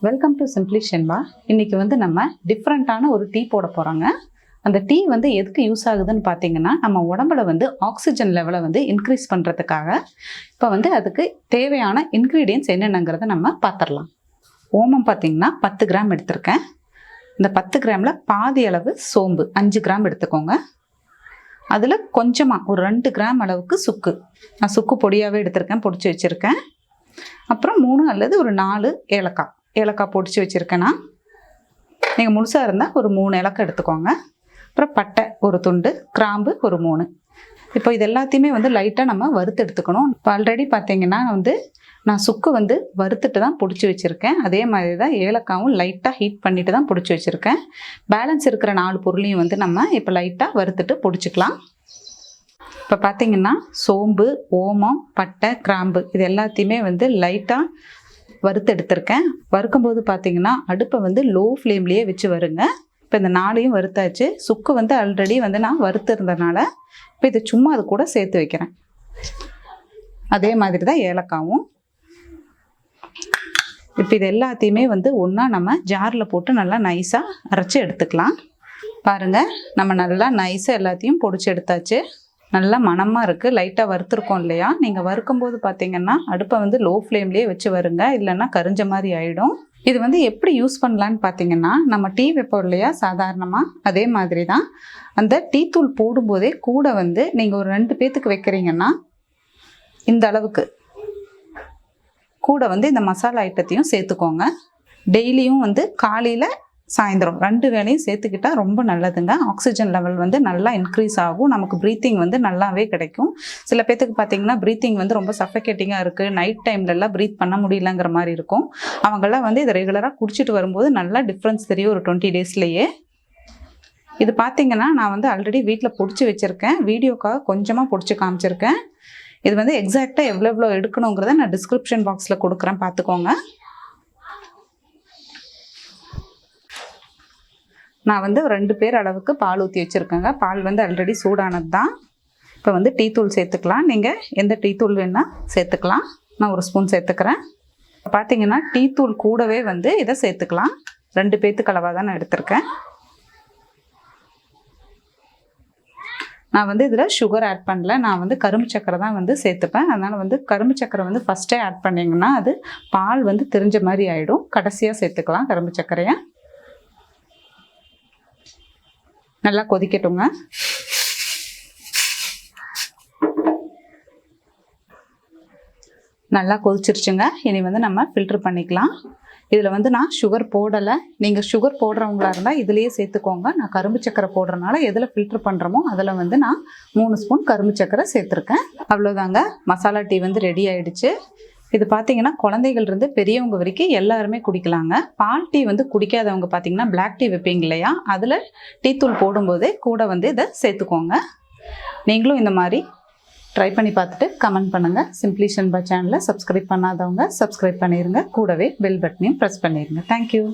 Welcome to simply Shenba. இன்றைக்கி வந்து நம்ம டிஃப்ரெண்ட்டான ஒரு டீ போட போகிறோங்க. அந்த டீ வந்து எதுக்கு யூஸ் ஆகுதுன்னு பார்த்தீங்கன்னா, நம்ம உடம்புல வந்து ஆக்சிஜன் லெவலை வந்து இன்க்ரீஸ் பண்ணுறதுக்காக. இப்போ வந்து அதுக்கு தேவையான இன்க்ரீடியன்ட்ஸ் என்னென்னங்கிறத நம்ம பார்த்துடலாம். ஓமம் பார்த்திங்கன்னா 10 கிராம் எடுத்திருக்கேன். இந்த 10 கிராமில் பாதி அளவு சோம்பு 5 கிராம் எடுத்துக்கோங்க. அதில் கொஞ்சமாக ஒரு 2 கிராம் அளவுக்கு சுக்கு, நான் சுக்கு பொடியாகவே எடுத்திருக்கேன், பொடிச்சு வச்சுருக்கேன். அப்புறம் 3 அல்லது ஒரு 4 ஏலக்காய் பொடிச்சு வச்சுருக்கேன்னா, நீங்கள் முழுசாக இருந்தால் ஒரு 3 ஏலக்காய் எடுத்துக்கோங்க. அப்புறம் பட்டை ஒரு துண்டு, கிராம்பு ஒரு 3. இப்போ இது எல்லாத்தையுமே வந்து லைட்டாக நம்ம வறுத்து எடுத்துக்கணும். இப்போ ஆல்ரெடி பார்த்தீங்கன்னா வந்து நான் சுக்கு வந்து வறுத்துட்டு தான் பிடிச்சி வச்சுருக்கேன். அதே மாதிரி தான் ஏலக்காவும் லைட்டாக ஹீட் பண்ணிவிட்டு தான் பிடிச்சி வச்சுருக்கேன். பேலன்ஸ் இருக்கிற 4 பொருளையும் வந்து நம்ம இப்போ லைட்டாக வறுத்துட்டு பிடிச்சிக்கலாம். இப்போ பார்த்தீங்கன்னா சோம்பு, ஓமம், பட்டை, கிராம்பு இது எல்லாத்தையுமே வந்து லைட்டாக வறுத்து எடுத்திருக்கேன். வறுக்கும்போது பார்த்தீங்கன்னா அடுப்பை வந்து லோ ஃப்ளேம்லேயே வச்சு வருங்க. இப்போ இந்த 4ஐயும் வறுத்தாச்சு. சுக்கு வந்து ஆல்ரெடி வந்து நான் வறுத்து இருந்ததுனால இப்போ இது சும்மா அது கூட சேர்த்து வைக்கிறேன். அதே மாதிரி தான் ஏலக்காவும். இப்போ இது எல்லாத்தையுமே வந்து ஒன்றா நம்ம ஜாரில் போட்டு நல்லா நைஸாக அரைச்சி எடுத்துக்கலாம். பாருங்கள், நம்ம நல்லா நைஸாக எல்லாத்தையும் பொடிச்சு எடுத்தாச்சு. நல்லா மணமாக இருக்குது. லைட்டாக வறுத்துருக்கோம் இல்லையா? நீங்கள் வறுக்கும்போது பார்த்தீங்கன்னா அடுப்பை வந்து லோ ஃப்ளேம்லேயே வச்சு வருங்க, இல்லைன்னா கரிஞ்ச மாதிரி ஆகிடும். இது வந்து எப்படி யூஸ் பண்ணலான்னு பார்த்தீங்கன்னா, நம்ம டீ வைப்போம் இல்லையா சாதாரணமாக, அதே மாதிரி தான் அந்த டீ தூள் போடும்போதே கூட வந்து நீங்கள் ஒரு 2 பேத்துக்கு வைக்கிறீங்கன்னா இந்த அளவுக்கு கூட வந்து இந்த மசாலா ஐட்டத்தையும் சேர்த்துக்கோங்க. டெய்லியும் வந்து காலையில் சாயந்தரம் 2 வேளையும் சேர்த்துக்கிட்டால் ரொம்ப நல்லதுங்க. ஆக்சிஜன் லெவல் வந்து நல்லா இன்க்ரீஸ் ஆகும். நமக்கு ப்ரீத்திங் வந்து நல்லாவே கிடைக்கும். சில பேத்துக்கு பார்த்தீங்கன்னா ப்ரீத்திங் வந்து ரொம்ப சஃபகேட்டிங்காக இருக்குது, நைட் டைம்லலாம் ப்ரீத் பண்ண முடியலங்கிற மாதிரி இருக்கும். அவங்களாம் வந்து இதை ரெகுலராக குடிச்சிட்டு வரும்போது நல்லா டிஃப்ரென்ஸ் தெரியும் ஒரு 20 டேஸ்லேயே. இது பார்த்தீங்கன்னா நான் வந்து ஆல்ரெடி வீட்டில் பொடிச்சு வச்சுருக்கேன். வீடியோக்காக கொஞ்சமாக பொடிச்சு காமிச்சிருக்கேன். இது வந்து எக்ஸாக்டாக எவ்வளோ எடுக்கணுங்கிறத நான் டிஸ்கிரிப்ஷன் பாக்ஸில் கொடுக்குறேன், பார்த்துக்கோங்க. நான் வந்து 2 பேர் அளவுக்கு பால் ஊற்றி வச்சுருக்கேங்க. பால் வந்து ஆல்ரெடி சூடானது தான். இப்போ வந்து டீ தூள் சேர்த்துக்கலாம். நீங்கள் எந்த டீ தூள் வேணால் சேர்த்துக்கலாம். நான் ஒரு ஸ்பூன் சேர்த்துக்கிறேன். பார்த்தீங்கன்னா டீ தூள் கூடவே வந்து இதை சேர்த்துக்கலாம். 2 பேத்துக்கு அளவாக தான் நான் எடுத்திருக்கேன். நான் வந்து இதில் சுகர் ஆட் பண்ணல, நான் வந்து கரும்பு சக்கரை தான் வந்து சேர்த்துப்பேன். அதனால் வந்து கரும்பு சக்கரை வந்து ஃபஸ்ட்டே ஆட் பண்ணிங்கன்னா அது பால் வந்து தெரிஞ்ச மாதிரி ஆகிடும். கடைசியாக சேர்த்துக்கலாம் கரும்பு சர்க்கரையை. நல்லா கொதிக்கட்டுங்க. நல்லா கொதிச்சிருச்சுங்க. இனி வந்து நம்ம ஃபில்ட்ரு பண்ணிக்கலாம். இதில் வந்து நான் சுகர் போடலை. நீங்கள் சுகர் போடுறவங்களா இருந்தால் இதிலேயே சேர்த்துக்கோங்க. நான் கரும்பு சக்கரை போடுறதுனால எதில் ஃபில்ட்ரு பண்ணுறோமோ அதில் வந்து நான் 3 ஸ்பூன் கரும்பு சக்கரை சேர்த்துருக்கேன். அவ்வளோதாங்க, மசாலா டீ வந்து ரெடி ஆகிடுச்சு. இது பார்த்தீங்கன்னா குழந்தைகள் இருந்து பெரியவங்க வரைக்கும் எல்லாருமே குடிக்கலாங்க. பால் டீ வந்து குடிக்காதவங்க பார்த்தீங்கன்னா பிளாக் டீ வைப்பீங்க இல்லையா, அதில் டீ தூள் போடும்போதே கூட வந்து இதை சேர்த்துக்கோங்க. நீங்களும் இந்த மாதிரி ட்ரை பண்ணி பார்த்துட்டு கமெண்ட் பண்ணுங்கள். சிம்பிளி ஷென்பா சேனலை சப்ஸ்கிரைப் பண்ணாதவங்க சப்ஸ்கிரைப் பண்ணிடுங்க. கூடவே பெல் பட்டனையும் ப்ரெஸ் பண்ணிடுங்க. தேங்க்யூ.